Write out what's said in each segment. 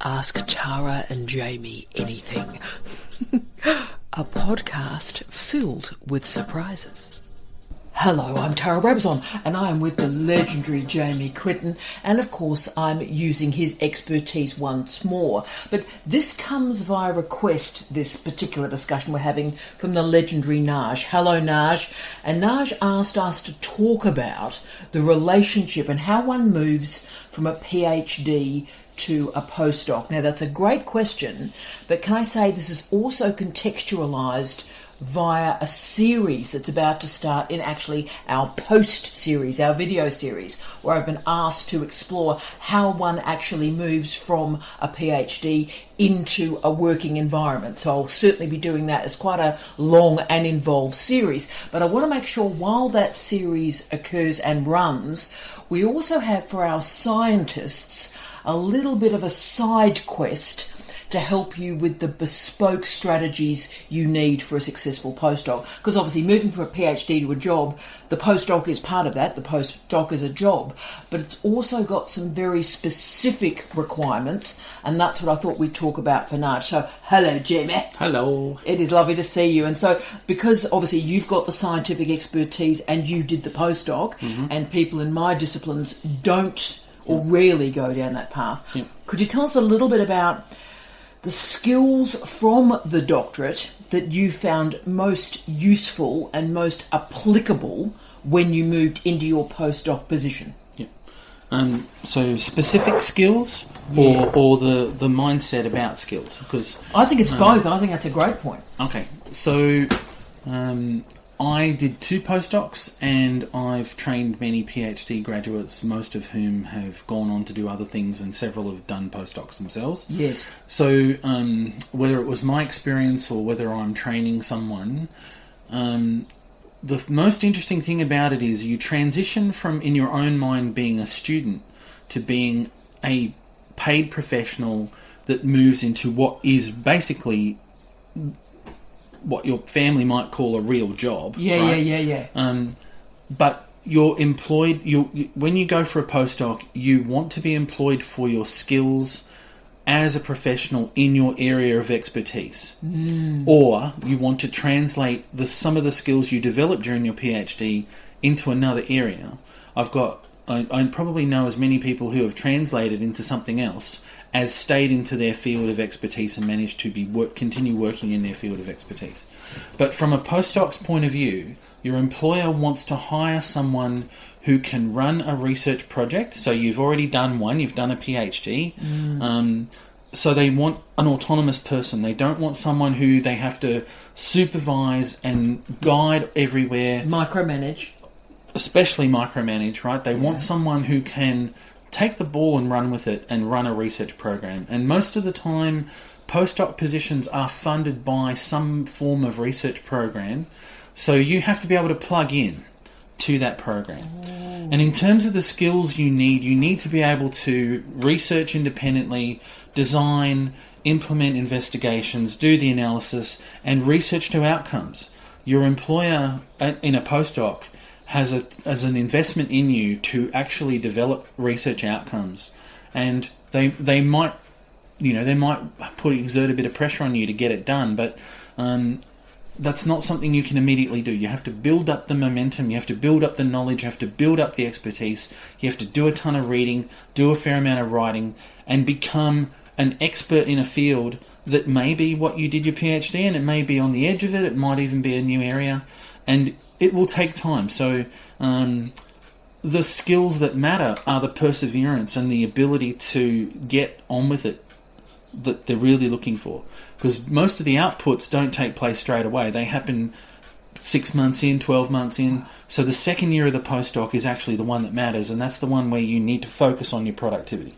Ask Tara and Jamie Anything. A podcast filled with surprises. Hello, I'm Tara Brabazon, and I am with the legendary Jamie Quinton, and of course I'm using his expertise once more. But this comes via request, this particular discussion we're having, from the legendary Naj. Hello, Naj. And Naj asked us to talk about the relationship and how one moves from a PhD to a postdoc. Now, that's a great question, but can I say this is also contextualised via a series that's about to start in actually our post series, our video series, where I've been asked to explore how one actually moves from a PhD into a working environment. So I'll certainly be doing that. It's quite a long and involved series, but I want to make sure while that series occurs and runs, we also have for our scientists a little bit of a side quest to help you with the bespoke strategies you need for a successful postdoc. Because obviously moving from a PhD to a job, the postdoc is part of that, the postdoc is a job, but it's also got some very specific requirements, and that's what I thought we'd talk about for now. So, hello, Jamie. Hello. It is lovely to see you. And so, because obviously you've got the scientific expertise and you did the postdoc, and people in my disciplines don't or rarely go down that path, could you tell us a little bit about the skills from the doctorate that you found most useful and most applicable when you moved into your postdoc position? So specific skills or the mindset about skills? Because I think it's both. I think that's a great point. Okay, so I did 2 postdocs and I've trained many PhD graduates, most of whom have gone on to do other things, and several have done postdocs themselves. Yes. So whether it was my experience or whether I'm training someone, the most interesting thing about it is you transition from, in your own mind, being a student to being a paid professional that moves into what is basically what your family might call a real job. Yeah. But you're employed. When you go for a postdoc, you want to be employed for your skills as a professional in your area of expertise, or you want to translate some of the skills you develop during your PhD into another area. I probably know as many people who have translated into something else as stayed into their field of expertise and managed to continue working in their field of expertise. But from a postdoc's point of view, your employer wants to hire someone who can run a research project. So you've already done one, you've done a PhD. So they want an autonomous person. They don't want someone who they have to supervise and guide everywhere. Micromanage. Especially micromanage, right? They want someone who can take the ball and run with it and run a research program. And most of the time, postdoc positions are funded by some form of research program. So you have to be able to plug in to that program. And in terms of the skills you need to be able to research independently, design, implement investigations, do the analysis, and research to outcomes. Your employer in a postdoc has an investment in you to actually develop research outcomes, and they might exert a bit of pressure on you to get it done, but that's not something you can immediately do. You have to build up the momentum, you have to build up the knowledge, you have to build up the expertise, you have to do a ton of reading, do a fair amount of writing, and become an expert in a field that may be what you did your PhD in. It may be on the edge of it, it might even be a new area, and it will take time. So the skills that matter are the perseverance and the ability to get on with it that they're really looking for. Because most of the outputs don't take place straight away. They happen 6 months in, 12 months in. So the second year of the postdoc is actually the one that matters, and that's the one where you need to focus on your productivity.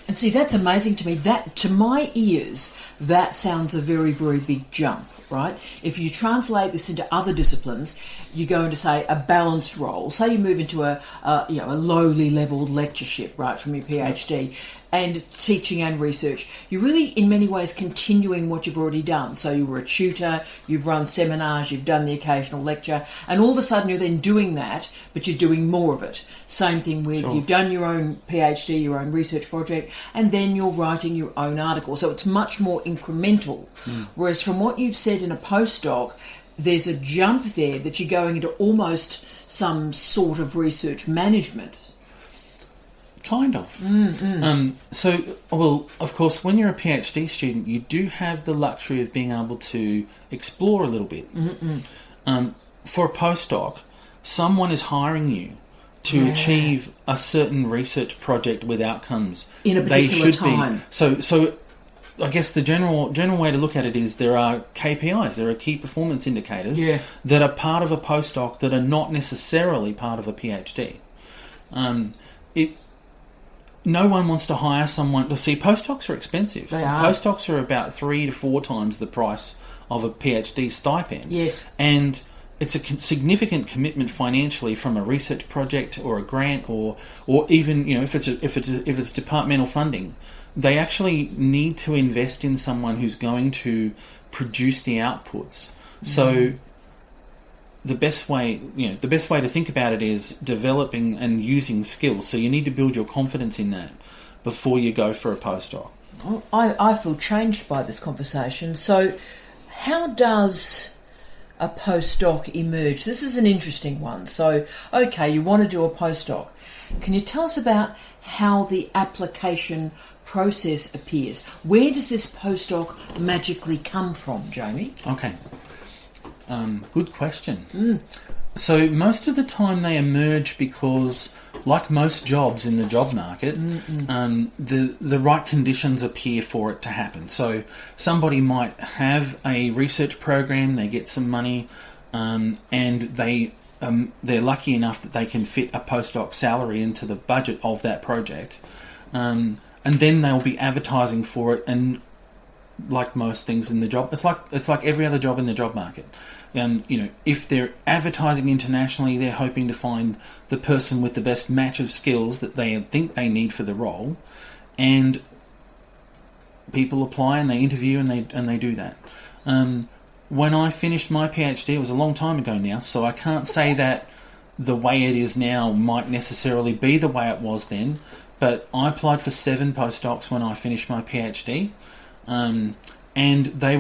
And see, that's amazing to me. That, to my ears, that sounds a very, very big jump, right? If you translate this into other disciplines, you go into, say, a balanced role. Say you move into a lowly level lectureship, right, from your PhD. and teaching and research. You're really, in many ways, continuing what you've already done. So you were a tutor, you've run seminars, you've done the occasional lecture, and all of a sudden you're then doing that, but you're doing more of it. Same thing with you've done your own PhD, your own research project, and then you're writing your own article. So it's much more incremental. Whereas from what you've said in a postdoc, there's a jump there that you're going into almost some sort of research management. Kind of. Well, of course, when you're a PhD student, you do have the luxury of being able to explore a little bit. For a postdoc, someone is hiring you to achieve a certain research project with outcomes. In a particular time. So I guess the general way to look at it is there are KPIs, there are key performance indicators that are part of a postdoc that are not necessarily part of a PhD. No one wants to hire someone. See, postdocs are expensive. They are. Postdocs are about 3 to 4 times the price of a PhD stipend. Yes. And it's a significant commitment financially from a research project or a grant, or even if it's departmental funding. They actually need to invest in someone who's going to produce the outputs. So the best way to think about it is developing and using skills. So you need to build your confidence in that before you go for a postdoc. Well, I feel changed by this conversation. So how does a postdoc emerge? This is an interesting one. So, okay, you want to do a postdoc. Can you tell us about how the application process appears? Where does this postdoc magically come from, Jamie? Okay. Good question. So most of the time they emerge because, like most jobs in the job market, the right conditions appear for it to happen. So somebody might have a research program, they get some money, and they're lucky enough that they can fit a postdoc salary into the budget of that project, and then they'll be advertising for it. And like most things in the job, it's like every other job in the job market. If they're advertising internationally, they're hoping to find the person with the best match of skills that they think they need for the role, and people apply and they interview and they do that. When I finished my PhD, it was a long time ago now, so I can't say that the way it is now might necessarily be the way it was then, but I applied for 7 postdocs when I finished my PhD, and they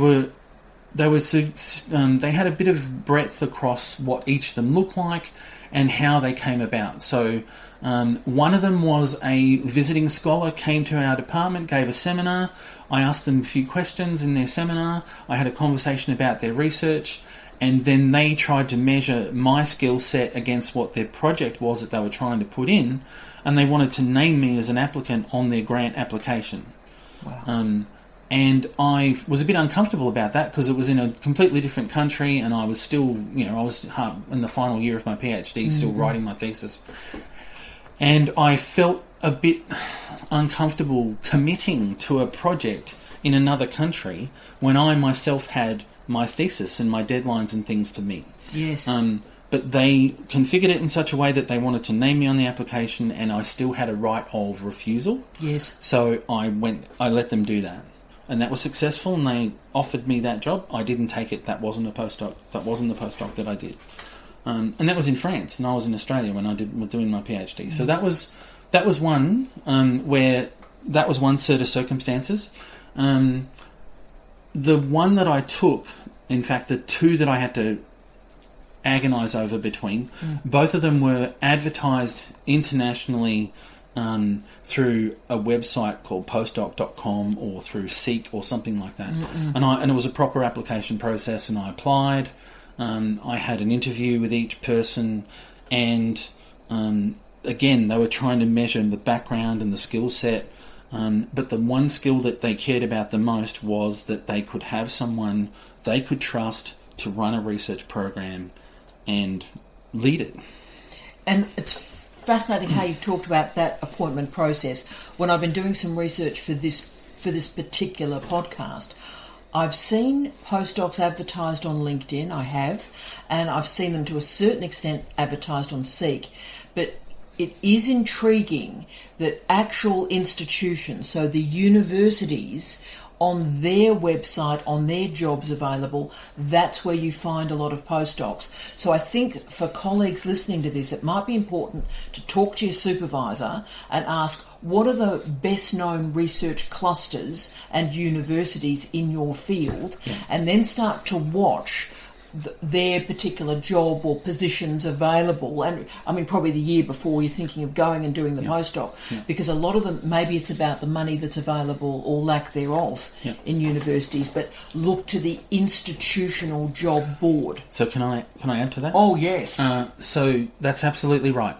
had a bit of breadth across what each of them looked like and how they came about. So one of them was a visiting scholar, came to our department, gave a seminar. I asked them a few questions in their seminar. I had a conversation about their research, and then they tried to measure my skill set against what their project was that they were trying to put in, and they wanted to name me as an applicant on their grant application. Wow. And I was a bit uncomfortable about that because it was in a completely different country, and I was still, I was in the final year of my PhD, still writing my thesis. And I felt a bit uncomfortable committing to a project in another country when I myself had my thesis and my deadlines and things to meet. Yes. But they configured it in such a way that they wanted to name me on the application, and I still had a right of refusal. Yes. So I let them do that. And that was successful, and they offered me that job. I didn't take it. That wasn't a postdoc. That wasn't the postdoc that I did. And that was in France, and I was in Australia when I was doing my PhD. So that was one where that was one set of circumstances. The one that I took, in fact, the 2 that I had to agonise over between, both of them were advertised internationally through a website called postdoc.com or through Seek or something like that. And it was a proper application process, and I applied. I had an interview with each person, and again, they were trying to measure the background and the skill set, but the one skill that they cared about the most was that they could have someone they could trust to run a research program and lead it. And it's fascinating how you've talked about that appointment process. When I've been doing some research for this particular podcast, I've seen postdocs advertised on LinkedIn, I have, and I've seen them to a certain extent advertised on Seek. But it is intriguing that actual institutions, so the universities, on their website, on their jobs available, that's where you find a lot of postdocs. So I think for colleagues listening to this, it might be important to talk to your supervisor and ask, what are the best known research clusters and universities in your field? And then start to watch their particular job or positions available, and I mean probably the year before you're thinking of going and doing the postdoc, because a lot of them, maybe it's about the money that's available or lack thereof in universities, but look to the institutional job board. So can I add to that? Oh yes. So that's absolutely right.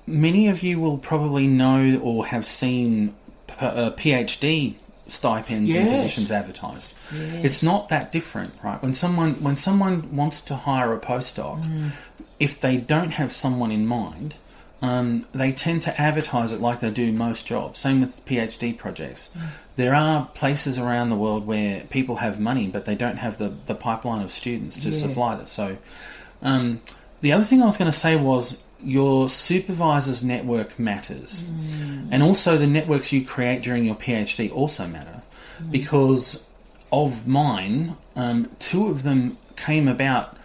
Many of you will probably know or have seen PhD stipends and positions advertised. It's not that different, right? When someone wants to hire a postdoc, if they don't have someone in mind, they tend to advertise it like they do most jobs. Same with PhD projects. There are places around the world where people have money, but they don't have the pipeline of students to supply this. So the other thing I was going to say was your supervisor's network matters. And also the networks you create during your PhD also matter. Because of mine, 2 of them came about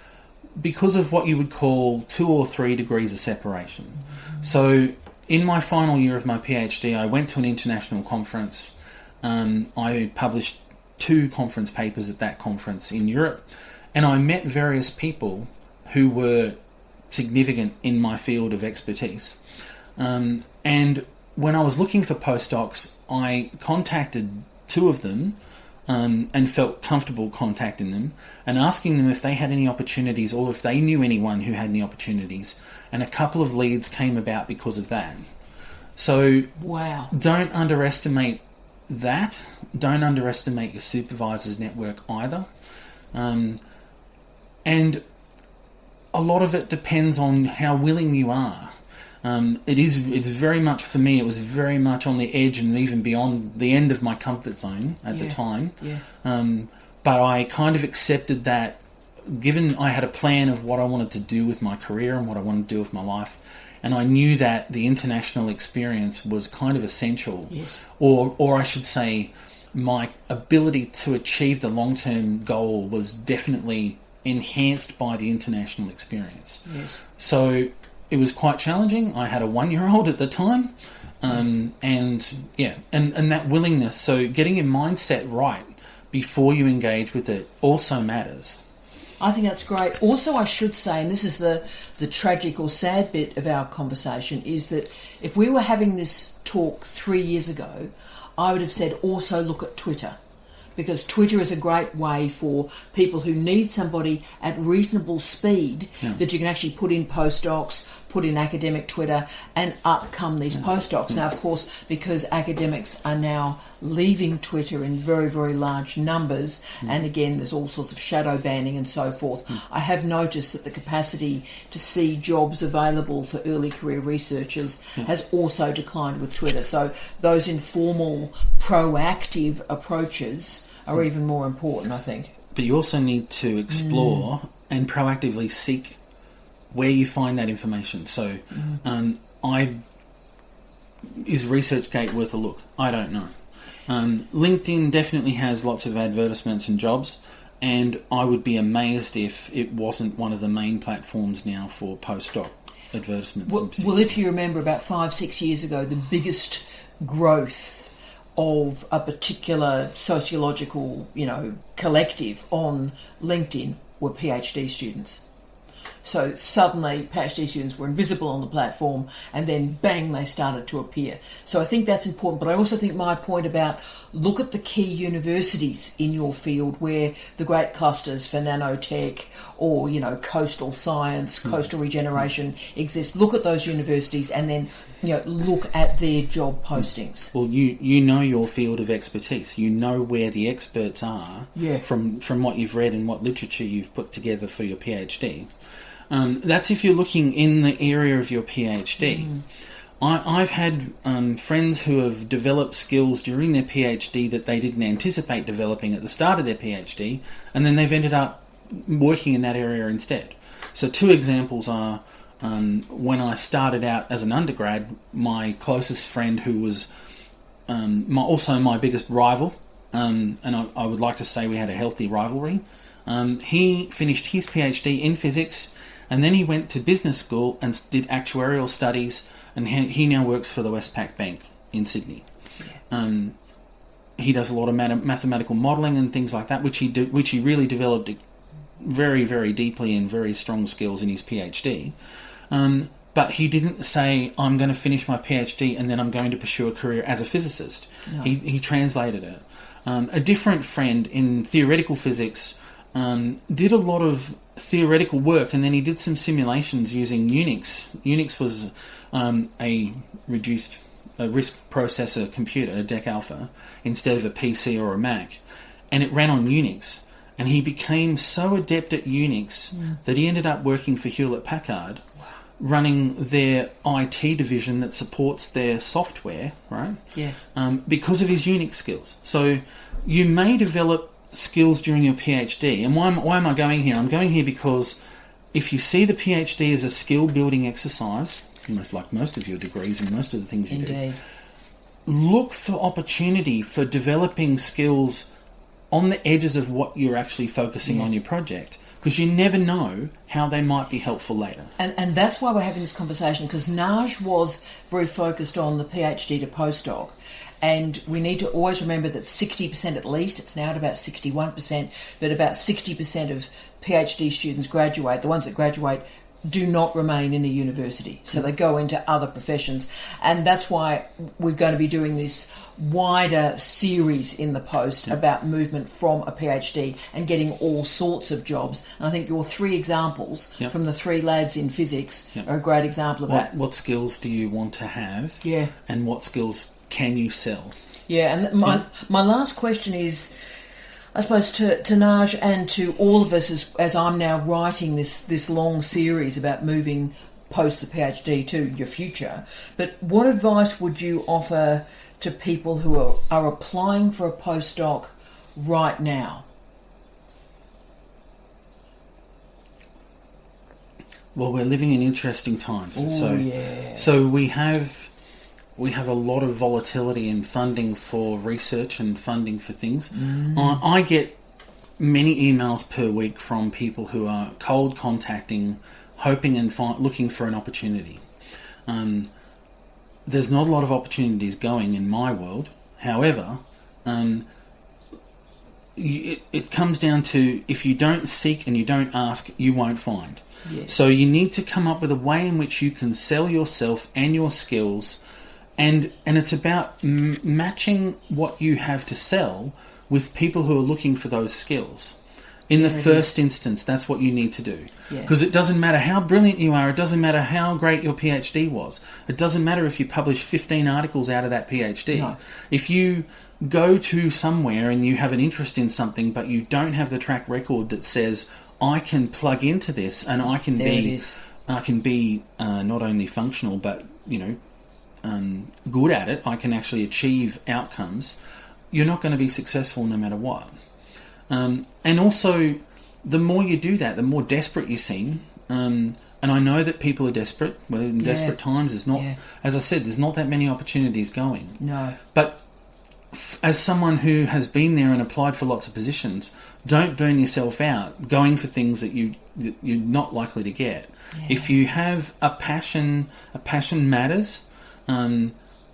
because of what you would call 2 or 3 degrees of separation. So in my final year of my PhD, I went to an international conference. I published 2 conference papers at that conference in Europe, and I met various people who were significant in my field of expertise. And when I was looking for postdocs, I contacted 2 of them and felt comfortable contacting them and asking them if they had any opportunities or if they knew anyone who had any opportunities. And a couple of leads came about because of that. So don't underestimate that. Don't underestimate your supervisor's network either. And a lot of it depends on how willing you are. It's very much, for me, it was very much on the edge and even beyond the end of my comfort zone at the time. But I kind of accepted that, given I had a plan of what I wanted to do with my career and what I wanted to do with my life, and I knew that the international experience was kind of essential, or I should say my ability to achieve the long-term goal was definitely enhanced by the international experience. So it was quite challenging. I had a 1-year-old at the time, and that willingness. So getting your mindset right before you engage with it also matters. I think that's great. Also, I should say, and this is the tragic or sad bit of our conversation, is that if we were having this talk 3 years ago, I would have said also look at Twitter. Because Twitter is a great way for people who need somebody at reasonable speed that you can actually put in postdocs, put in academic Twitter, and up come these postdocs. Now, of course, because academics are now leaving Twitter in very, very large numbers, and again, there's all sorts of shadow banning and so forth, I have noticed that the capacity to see jobs available for early career researchers has also declined with Twitter. So those informal, proactive approaches are even more important, I think. But you also need to explore and proactively seek where you find that information. So is ResearchGate worth a look? I don't know. LinkedIn definitely has lots of advertisements and jobs, and I would be amazed if it wasn't one of the main platforms now for postdoc advertisements. Well, if you remember about 5-6 years ago, the biggest growth of a particular sociological, collective on LinkedIn were PhD students. So suddenly PhD students were invisible on the platform, and then bang, they started to appear. So I think that's important. But I also think my point about look at the key universities in your field where the great clusters for nanotech or, coastal science, coastal regeneration exist. Look at those universities and then, look at their job postings. Well, you know your field of expertise. You know where the experts are from what you've read and what literature you've put together for your PhD. That's if you're looking in the area of your PhD. I've had friends who have developed skills during their PhD that they didn't anticipate developing at the start of their PhD, and then they've ended up working in that area instead. So 2 examples are when I started out as an undergrad, my closest friend, who was also my biggest rival, and I would like to say we had a healthy rivalry, he finished his PhD in physics, and then he went to business school and did actuarial studies, and he now works for the Westpac Bank in Sydney. He does a lot of mathematical modelling and things like that, which he really developed very, very deeply and very strong skills in his PhD. But he didn't say, I'm going to finish my PhD and then I'm going to pursue a career as a physicist. No. He translated it. A different friend in theoretical physics did a lot of theoretical work, and then he did some simulations using Unix. Unix was a reduced RISC processor computer, a DEC Alpha, instead of a PC or a Mac, and it ran on Unix. And he became so adept at Unix that he ended up working for Hewlett-Packard, running their IT division that supports their software, right? Yeah. Because of his Unix skills. So you may develop skills during your PhD. And why am I going here? I'm going here because if you see the PhD as a skill-building exercise, almost like most of your degrees and most of the things you do, look for opportunity for developing skills on the edges of what you're actually focusing on your project, because you never know how they might be helpful later. And that's why we're having this conversation, because Naj was very focused on the PhD to postdoc. And we need to always remember that 60% at least, it's now at about 61%, but about 60% of PhD students graduate. The ones that graduate do not remain in a university. So they go into other professions. And that's why we're going to be doing this wider series in the post about movement from a PhD and getting all sorts of jobs. And I think your three examples from the three lads in physics are a great example of that. What skills do you want to have? Yeah. And what skills can you sell? Yeah, and my last question is, I suppose, to Naj and to all of us as I'm now writing this long series about moving post the PhD to your future, but what advice would you offer to people who are applying for a postdoc right now? Well, we're living in interesting times. Ooh, So we have a lot of volatility in funding for research and funding for things. I get many emails per week from people who are cold contacting, hoping and looking for an opportunity. There's not a lot of opportunities going in my world. However, it comes down to, if you don't seek and you don't ask, you won't find. Yes. So you need to come up with a way in which you can sell yourself and your skills. And it's about matching what you have to sell with people who are looking for those skills. In the first instance, that's what you need to do. Because it doesn't matter how brilliant you are, it doesn't matter how great your PhD was. It doesn't matter if you publish 15 articles out of that PhD. No. If you go to somewhere and you have an interest in something, but you don't have the track record that says, I can plug into this and I can be not only functional, but, good at it, I can actually achieve outcomes, you're not going to be successful no matter what. And also, the more you do that, the more desperate you seem. And I know that people are desperate. Well, in desperate times, there's not, as I said, there's not that many opportunities going. No. But as someone who has been there and applied for lots of positions, don't burn yourself out going for things that you're not likely to get. Yeah. If you have a passion matters.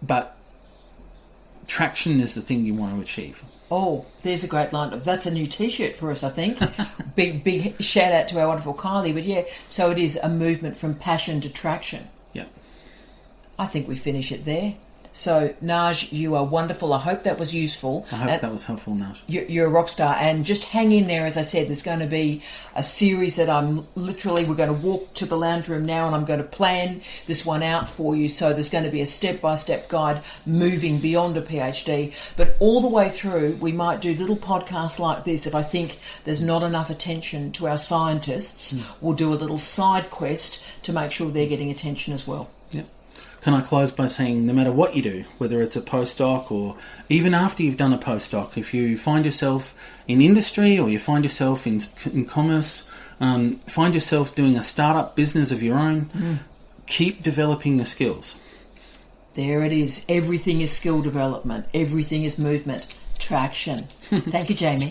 But traction is the thing you want to achieve. Oh, there's a great line. That's a new T-shirt for us, I think. big shout out to our wonderful Kylie. But so it is a movement from passion to traction. Yeah. I think we finish it there. So, Naj, you are wonderful. I hope that was useful. I hope that was helpful, Naj. You're a rock star. And just hang in there. As I said, there's going to be a series that we're going to walk to the lounge room now and I'm going to plan this one out for you. So there's going to be a step-by-step guide moving beyond a PhD. But all the way through, we might do little podcasts like this. If I think there's not enough attention to our scientists, we'll do a little side quest to make sure they're getting attention as well. Can I close by saying, no matter what you do, whether it's a postdoc or even after you've done a postdoc, if you find yourself in industry or you find yourself in commerce, find yourself doing a startup business of your own, keep developing your skills. There it is. Everything is skill development. Everything is movement. Traction. Thank you, Jamie.